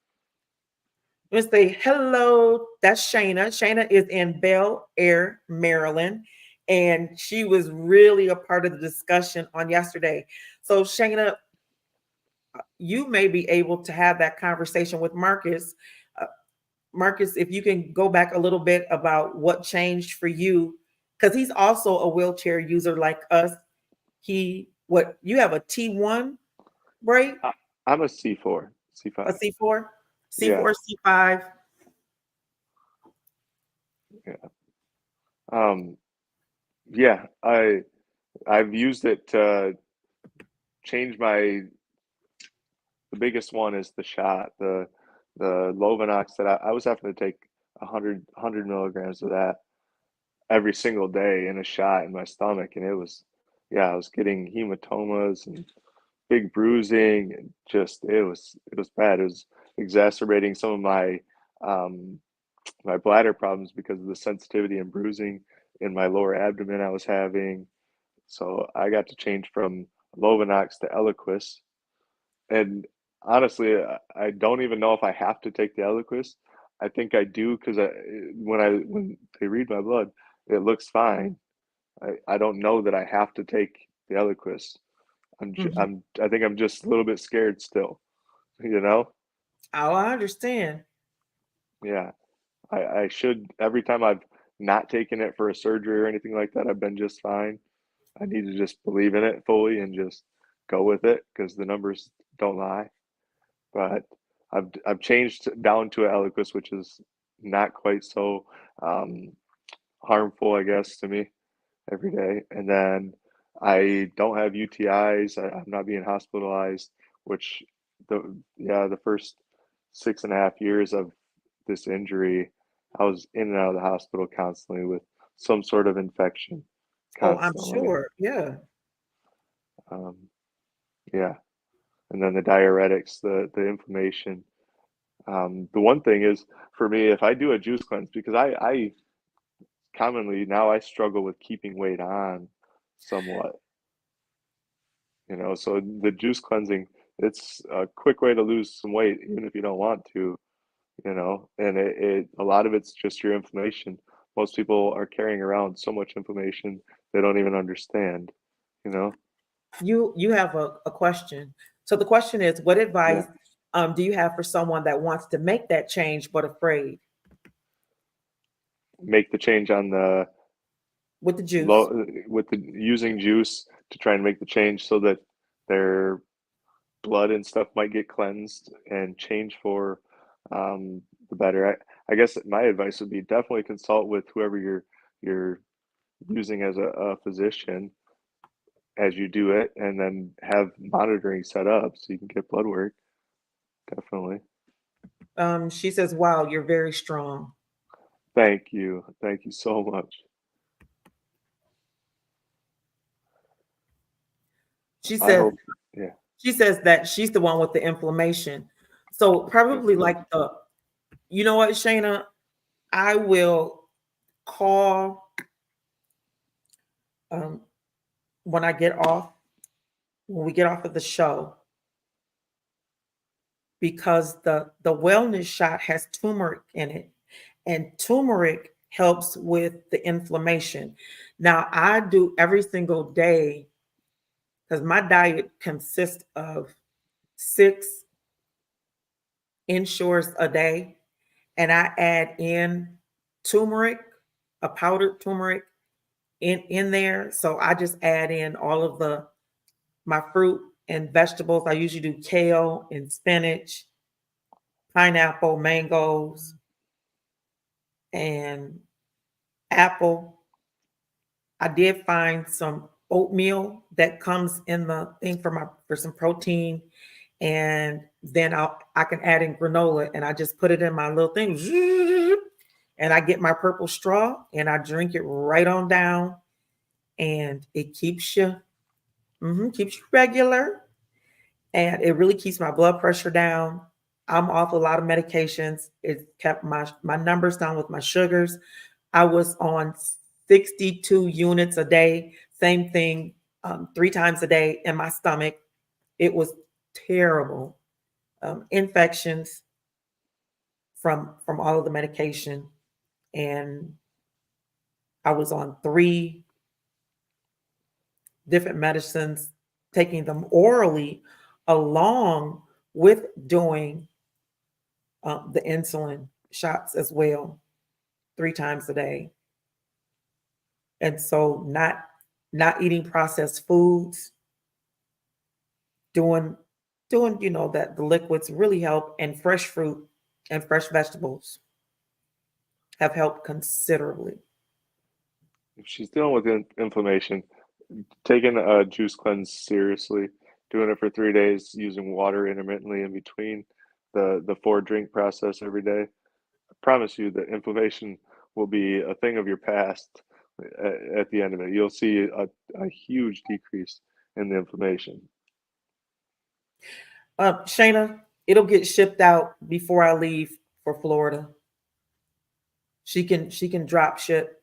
Let's say hello. That's Shayna. Shayna is in Bel Air, Maryland, and she was really a part of the discussion on yesterday. So Shayna, you may be able to have that conversation with Marcus. Marcus, if you can go back a little bit about what changed for you, because he's also a wheelchair user like us. You have a T1, right? I'm a C4, C5. A C4, Yeah. C5. Yeah. Yeah, I've used it to change the biggest one is the shot, the Lovenox that I was having to take 100 milligrams of that every single day in a shot in my stomach. And I was getting hematomas and big bruising, and just, it was bad. It was exacerbating some of my, my bladder problems because of the sensitivity and bruising in my lower abdomen I was having. So I got to change from Lovenox to Eliquis. And honestly, I don't even know if I have to take the Eliquis. I think I do because when they read my blood, it looks fine. I don't know that I have to take the Eliquis. I think I'm just a little bit scared still, you know? Oh, I understand. Yeah. I should, every time I've not taken it for a surgery or anything like that, I've been just fine. I need to just believe in it fully and just go with it because the numbers don't lie. But I've changed down to Eliquis, which is not quite so harmful, I guess, to me every day. And then I don't have UTIs. I'm not being hospitalized, which the first 6.5 years of this injury, I was in and out of the hospital constantly with some sort of infection, Oh, I'm constantly. sure. Yeah. Um, yeah, and then the diuretics, the inflammation. The one thing is for me, if I do a juice cleanse, because I commonly now I struggle with keeping weight on somewhat, so the juice cleansing, it's a quick way to lose some weight, even if you don't want to, and it a lot of it's just your inflammation. Most people are carrying around so much inflammation they don't even understand, you know? You have a question. So the question is, what Yeah. advice do you have for someone that wants to make that change but afraid Make the change on the with the juice? low with the using juice to try and make the change so that their blood and stuff might get cleansed and change for the better. I guess my advice would be definitely consult with whoever you're using as a physician as you do it, and then have monitoring set up so you can get blood work. Definitely. She says, "Wow, you're very strong." Thank you so much. She I says hope, yeah. she says that she's the one with the inflammation. So probably like you know what, Shayna, I will call um, when I get off, when we get off of the show, because the wellness shot has turmeric in it, and turmeric helps with the inflammation. Now I do every single day because my diet consists of 6 insures a day, and I add in turmeric, a powdered turmeric in there. So I just add in all of my fruit and vegetables. I usually do kale and spinach, pineapple, mangoes, and apple. I did find some oatmeal that comes in the thing for some protein, and then I can add in granola, and I just put it in my little thing, and I get my purple straw and I drink it right on down, and it keeps you regular, and it really keeps my blood pressure down. I'm off a lot of medications. It kept my numbers down with my sugars. I was on 62 units a day, same thing, 3 times a day in my stomach. It was terrible. Infections from all of the medication, and I was on 3 different medicines, taking them orally along with doing the insulin shots as well, 3 times a day. And so not eating processed foods, doing that the liquids really help, and fresh fruit and fresh vegetables have helped considerably. If she's dealing with inflammation, taking a juice cleanse seriously, doing it for 3 days, using water intermittently in between the 4 drink process every day. I promise you that inflammation will be a thing of your past at the end of it. You'll see a huge decrease in the inflammation. Shayna, it'll get shipped out before I leave for Florida. She can drop ship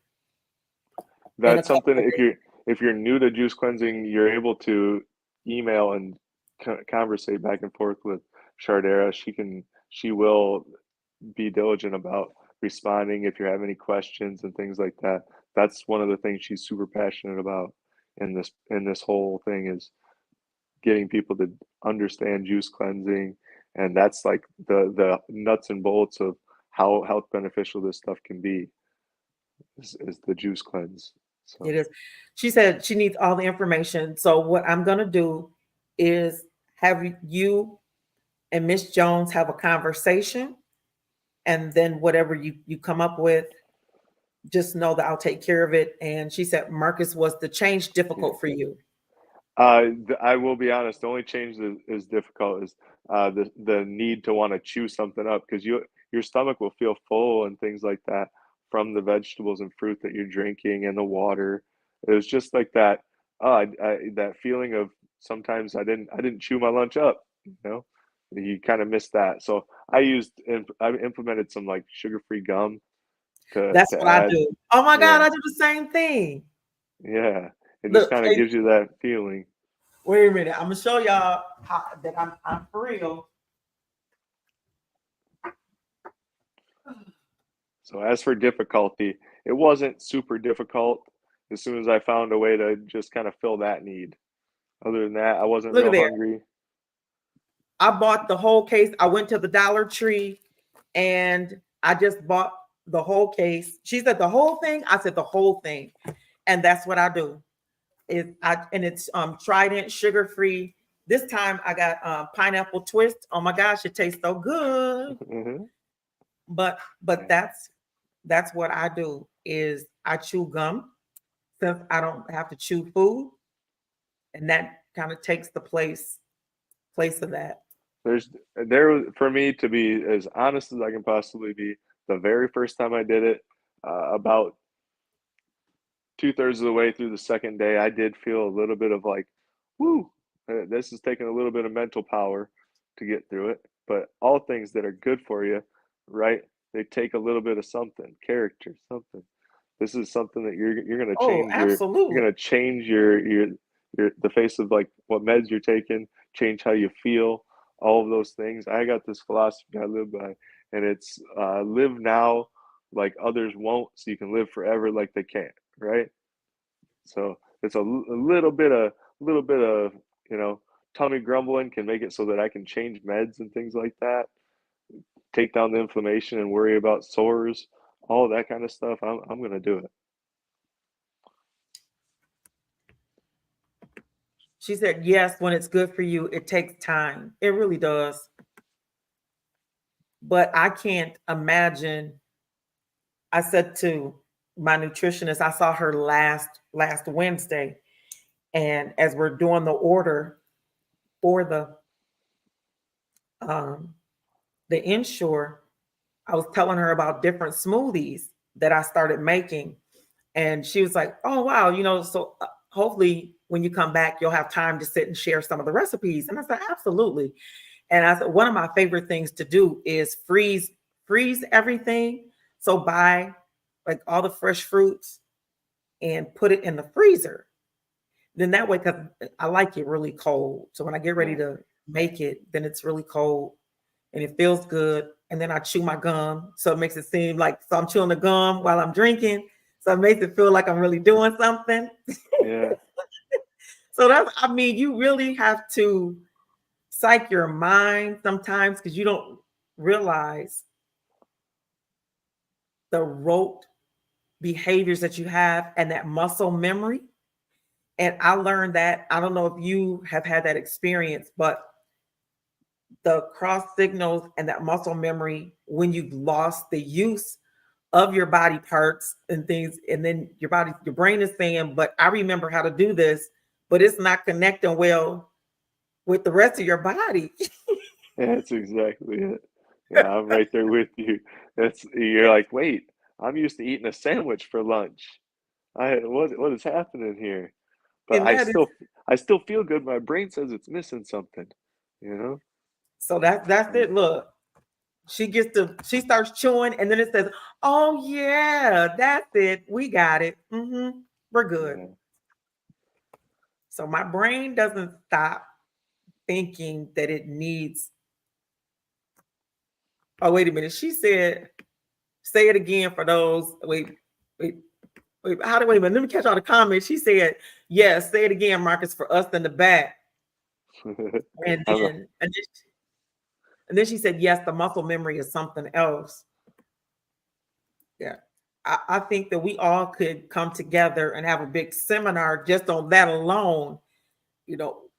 in a That's something couple of if days. if you're new to juice cleansing, you're able to email and conversate back and forth with Shardera. She will be diligent about responding if you have any questions and things like that. That's one of the things she's super passionate about in this whole thing, is getting people to understand juice cleansing, and that's like the nuts and bolts of how health beneficial this stuff can be, is the juice cleanse. So It is. She said she needs all the information. So what I'm gonna do is have you and Miss Jones have a conversation, and then whatever you come up with, just know that I'll take care of it. And she said, Marcus, was the change difficult for you? I will be honest. The only change that is difficult is the need to want to chew something up, because your stomach will feel full and things like that from the vegetables and fruit that you're drinking and the water. It was just like that. That feeling of sometimes I didn't chew my lunch up. You know, you kind of miss that. So I implemented some like sugar-free gum That's to what I add. do. Oh my God, Yeah, I do the same thing. yeah. It just Look, kind of gives you that feeling. wait a minute. I'm gonna show y'all that I'm for real. So as for difficulty, it wasn't super difficult as soon as I found a way to just kind of fill that need. Other than that, I wasn't Look at real there. hungry. I bought the whole case. I went to the Dollar Tree and I just bought the whole case. She said the whole thing. I said the whole thing. And that's what I do. It's Trident sugar free. This time I got pineapple twist. Oh my gosh, it tastes so good. Mhm. But that's what I do, is I chew gum since I don't have to chew food. And that kind of takes the place of that. For me to be as honest as I can possibly be, the very first time I did it, about 2/3 of the way through the second day, I did feel a little bit of like, whoo, this is taking a little bit of mental power to get through it. But all things that are good for you, right? They take a little bit of something, character, something. This is something that you're gonna Oh, change absolutely. the face of like what meds you're taking, change how you feel, all of those things. I got this philosophy I live by, and it's live now like others won't, so you can live forever like they can't, right? So it's a little bit of tummy grumbling can make it so that I can change meds and things like that, take down the inflammation and worry about sores, all that kind of stuff. I'm gonna do it. She said, yes, when it's good for you, it takes time. It really does. But I can't imagine. I said to my nutritionist, I saw her last Wednesday, and as we're doing the order for the Ensure, I was telling her about different smoothies that I started making, and she was like, "Oh wow, so hopefully when you come back, you'll have time to sit and share some of the recipes." And I said, "Absolutely." And I said, one of my favorite things to do is freeze everything. So buy like all the fresh fruits and put it in the freezer. Then that way, because I like it really cold. So when I get ready Yeah. to make it, then it's really cold and it feels good. And then I chew my gum. So it makes it seem like, so I'm chewing the gum while I'm drinking. So it makes it feel like I'm really doing something. Yeah. So you really have to psych your mind sometimes, because you don't realize the rote behaviors that you have and that muscle memory. And I learned that, I don't know if you have had that experience, but the cross signals and that muscle memory, when you've lost the use of your body parts and things, and then your brain is saying, but I remember how to do this, but it's not connecting well with the rest of your body. Yeah, that's exactly it. Yeah, I'm right there with you. You're like, wait, I'm used to eating a sandwich for lunch. What is happening here? But And that is I still feel good. My brain says it's missing something, you know? so that's it. Look, she starts chewing, and then it says, "Oh yeah, that's it. We got it. We're good." Yeah. So my brain doesn't stop thinking that it needs. Oh, wait a minute. She said, say it again for those. Wait. Wait a minute. Let me catch all the comments. She said, yes, say it again, Marcus, for us in the back. And then she said, yes, the muscle memory is something else. Yeah. I think that we all could come together and have a big seminar just on that alone,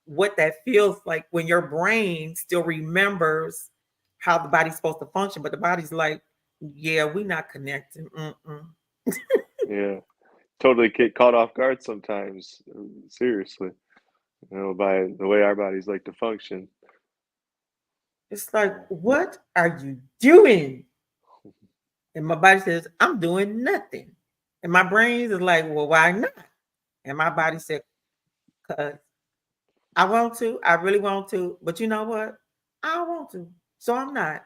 what that feels like when your brain still remembers how the body's supposed to function, but the body's like, yeah, we're not connecting. Yeah, totally get caught off guard sometimes. Seriously, by the way our bodies like to function. It's like, what are you doing? And my body says, I'm doing nothing. And my brain is like, well, why not? And my body said, because I want to, I really want to, but you know what? I don't want to, so I'm not.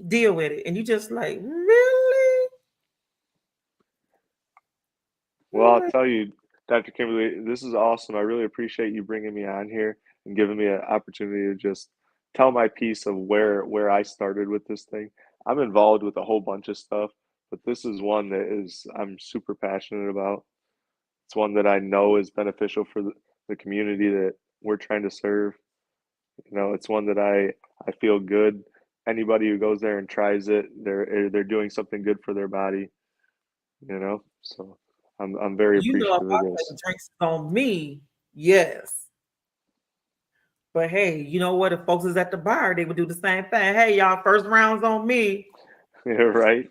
Deal with it. And you just like, really? Well, I'll tell you, Dr. Kimberly, this is awesome. I really appreciate you bringing me on here and giving me an opportunity to just tell my piece of where I started with this thing. I'm involved with a whole bunch of stuff, but this is one that I'm super passionate about. It's one that I know is beneficial for the community that we're trying to serve. It's one that I feel good. Anybody who goes there and tries it, they're doing something good for their body. So I'm very If appreciative I of say this. drinks on me, yes. But hey, you know what? If folks is at the bar, they would do the same thing. Hey, y'all, first round's on me. Yeah, right.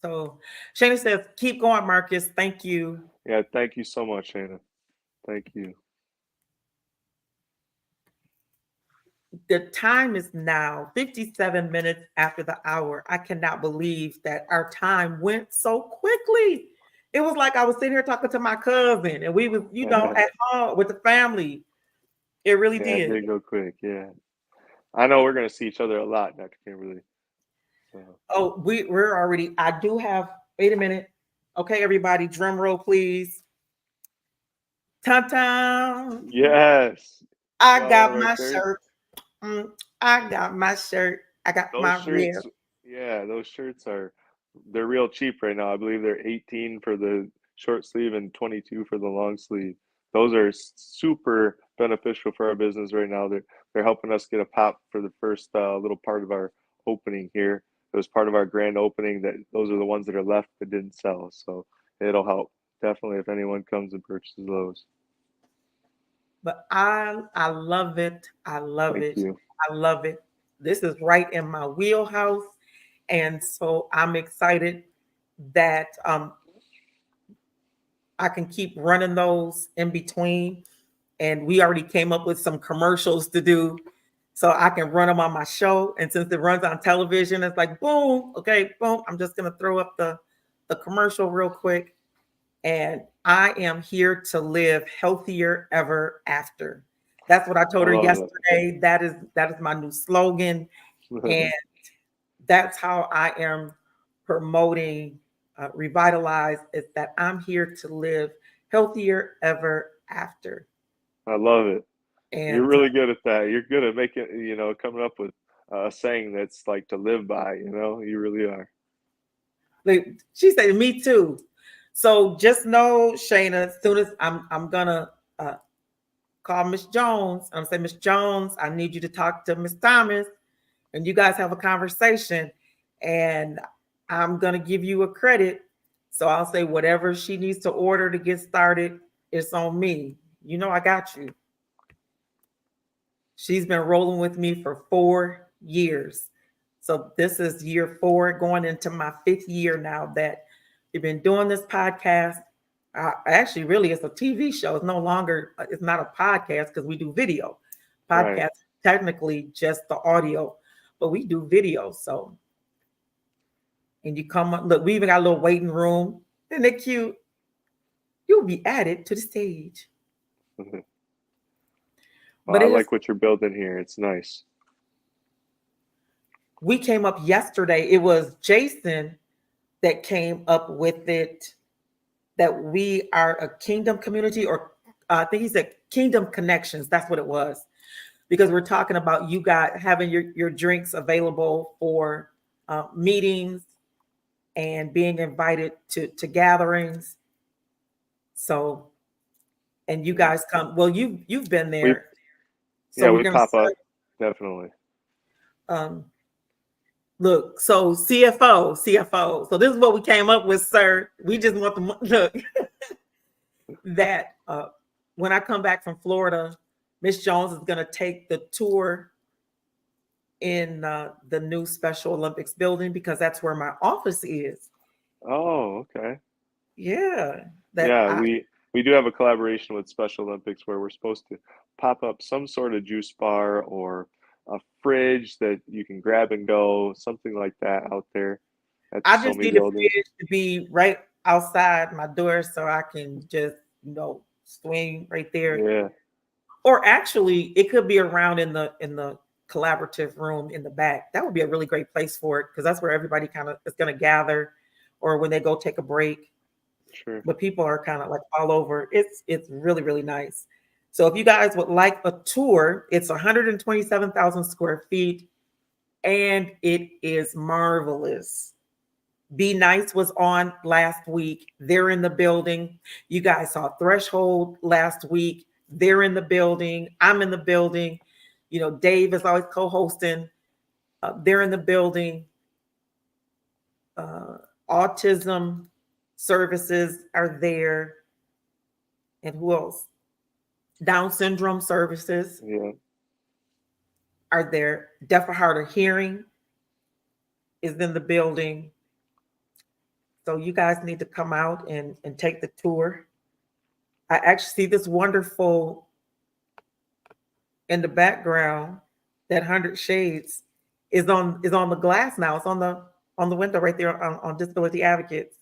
So Shana says, keep going, Marcus. Thank you. Yeah, thank you so much, Shana. Thank you. The time is now 57 minutes after the hour. I cannot believe that our time went so quickly. It was like I was sitting here talking to my cousin and we was, at home with the family. It really Yeah, it did. did go quick. Yeah. I know we're gonna see each other a lot, Dr. Kimberly. So. Oh, we're already, I do have, wait a minute. Okay, everybody, drum roll, please. Tom. Yes. I Got one got of our my shirts. shirt. I got my shirt. I got Those my shirts, rib. yeah, those shirts they're real cheap right now. I believe they're 18 for the short sleeve and 22 for the long sleeve. Those are super beneficial for our business right now. They're helping us get a pop for the first little part of our opening here. It was part of our grand opening that those are the ones that are left that didn't sell. So it'll help definitely if anyone comes and purchases those. But I love it. I love Thank it. you. I love it. This is right in my wheelhouse. And so I'm excited that I can keep running those in between. And we already came up with some commercials to do so I can run them on my show. And since it runs on television, it's like, boom, okay, boom. I'm just going to throw up the commercial real quick. And I am here to live healthier ever after. That's what I told her yesterday. That is my new slogan. And that's how I am promoting Revitalize, is that I'm here to live healthier ever after. I love it. And you're really good at that. You're good at making, coming up with a saying that's like to live by, you really are. She said, me too. So just know, Shana, as soon as I'm gonna call Miss Jones, I'm gonna say, Miss Jones, I need you to talk to Miss Thomas, and you guys have a conversation, and I'm gonna give you a credit. So I'll say whatever she needs to order to get started, it's on me. I got you. She's been rolling with me for 4 years. So this is year 4, going into my 5th year now that we've been doing this podcast. Actually, really, it's a TV show. It's not a podcast because we do video. Podcast, right. Technically just the audio, but we do video. So, and you come up, look, we even got a little waiting room. Isn't it cute? You'll be added to the stage. Well, I like what you're building here. It's nice. We came up yesterday. It was Jason that came up with it that we are a kingdom community, or I think he said kingdom connections. That's what it was, because we're talking about you guys having your drinks available for meetings and being invited to gatherings. So, and you guys come. Well, you've been there. So we're we gonna pop start, up, definitely. look. So CFO. So this is what we came up with, sir. We just want the look that when I come back from Florida, Miss Jones is gonna take the tour in the new Special Olympics building, because that's where my office is. Oh, okay. Yeah, Yeah, we do have a collaboration with Special Olympics where we're supposed to pop up some sort of juice bar or a fridge that you can grab and go, something like that out there at the I just SOMI need the building. fridge to be right outside my door so I can just, swing right there. Yeah, Or actually, it could be around in the collaborative room in the back. That would be a really great place for it, because that's where everybody kind of is going to gather, or when they go take a break. sure. But people are kind of like all over. It's really, really nice. So if you guys would like a tour, it's 127,000 square feet, and it is marvelous. Be Nice was on last week. They're in the building. You guys saw Threshold last week. They're in the building. I'm in the building. Dave is always co-hosting. They're in the building. Autism services are there. And who else? Down syndrome services Yeah. are there. Deaf or hard of hearing is in the building. So you guys need to come out and take the tour. I actually see this wonderful in the background. That 100 Shades is on the glass now. It's on the window right there on Disability Advocates.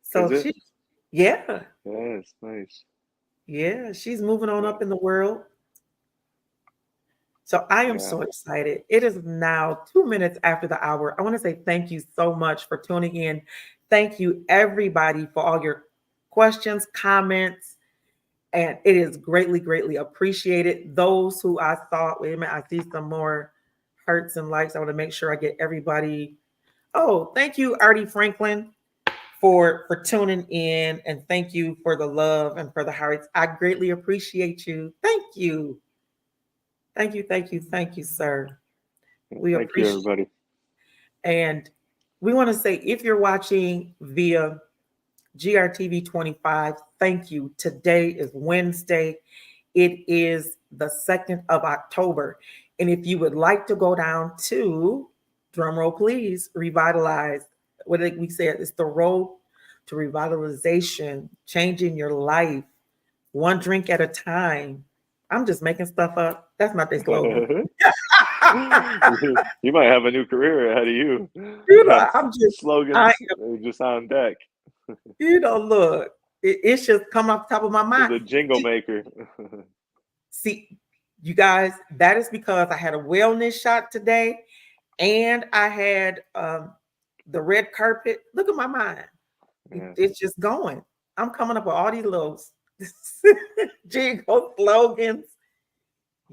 So Is it? yeah, Yes, nice. yeah, she's moving on up in the world. So I am Yeah. so excited. It is now 2 minutes after the hour. I want to say thank you so much for tuning in. Thank you, everybody, for all your questions, comments, and it is greatly, greatly appreciated. Those who I thought, wait a minute, I see some more hearts and likes. I want to make sure I get everybody. Oh, thank you, Artie Franklin, for tuning in, and thank you for the love and for the hearts. I greatly appreciate you. Thank you. Thank you, thank you, thank you, sir. We Thank you, appreciate everybody. And we want to say, if you're watching via GRTV 25, thank you. Today is Wednesday. It is the 2nd of October. And if you would like to go down to, drumroll please, Revitalize. What did we say? It's the road to revitalization, changing your life, one drink at a time. I'm just making stuff up. That's not their slogan. You might have a new career ahead of you. I'm just, slogans just on deck. Look, it's just come off the top of my To mind. the jingle maker. See, you guys, that is because I had a wellness shot today, and I had the red carpet. Look at my mind. Yeah. It's just going. I'm coming up with all these little jingle slogans.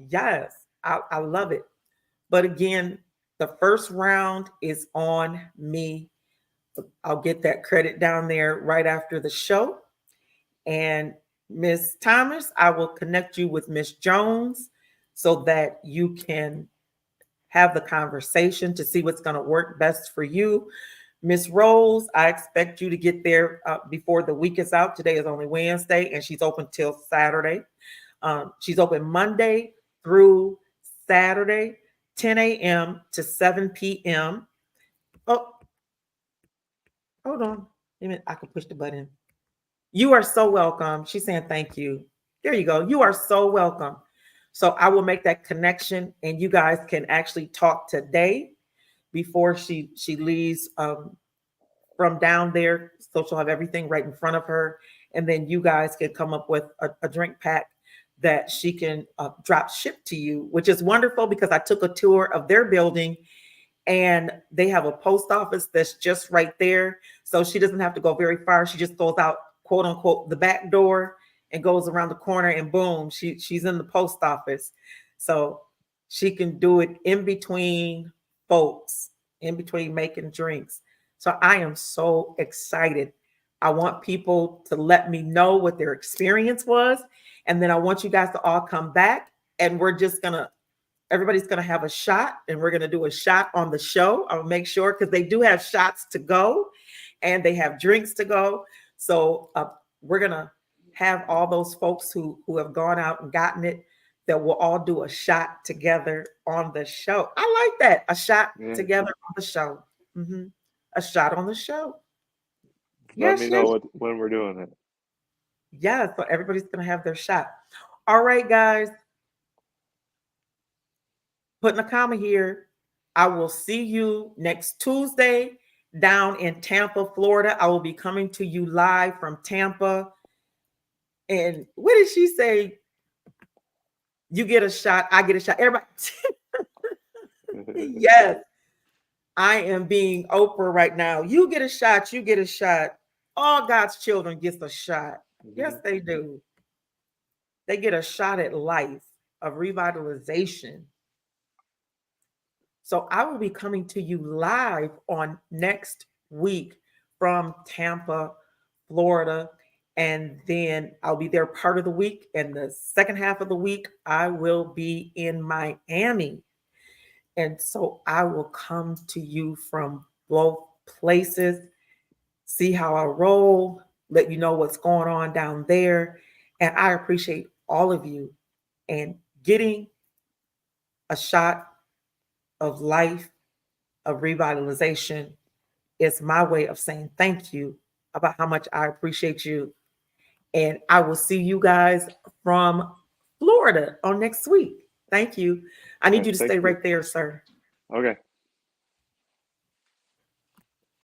Yes, I love it. But again, the first round is on me. I'll get that credit down there right after the show. And Miss Thomas, I will connect you with Miss Jones so that you can have the conversation to see what's going to work best for you. Miss Rose, I expect you to get there before the week is out. Today is only Wednesday, and she's open till Saturday. She's open Monday through Saturday, 10 a.m. to 7 p.m. Oh, hold on. I can push the button. You are so welcome. She's saying thank you. There you go. You are so welcome. So I will make that connection, and you guys can actually talk today before she leaves from down there. So she'll have everything right in front of her, and then you guys can come up with a drink pack that she can drop ship to you, which is wonderful, because I took a tour of their building, and they have a post office that's just right there. So she doesn't have to go very far. She just goes out, quote unquote, the back door and goes around the corner, and boom, she's in the post office. So she can do it in between folks, in between making drinks. So I am so excited. I want people to let me know what their experience was. And then I want you guys to all come back, and everybody's gonna have a shot, and we're gonna do a shot on the show. I'll make sure, because they do have shots to go and they have drinks to go. So we're gonna have all those folks who have gone out and gotten it, that will all do a shot together on the show. I like that. A shot together on the show. A shot on the show. Let me know when we're doing it. Yeah, so everybody's gonna have their shot. All right, guys. Putting a comma here. I will see you next Tuesday down in Tampa, Florida. I will be coming to you live from Tampa. And what did she say? You get a shot, I get a shot. Everybody. Yes. I am being Oprah right now. You get a shot, you get a shot. All God's children gets a shot. Yes, they do. They get a shot at life, of revitalization. So I will be coming to you live on next week from Tampa, Florida. And then I'll be there part of the week. And the second half of the week, I will be in Miami. And so I will come to you from both places, see how I roll, let you know what's going on down there. And I appreciate all of you, and getting a shot of life, of revitalization, is my way of saying thank you about how much I appreciate you. And I will see you guys from Florida on next week. Thank you. I need you to stay right there, sir. Okay.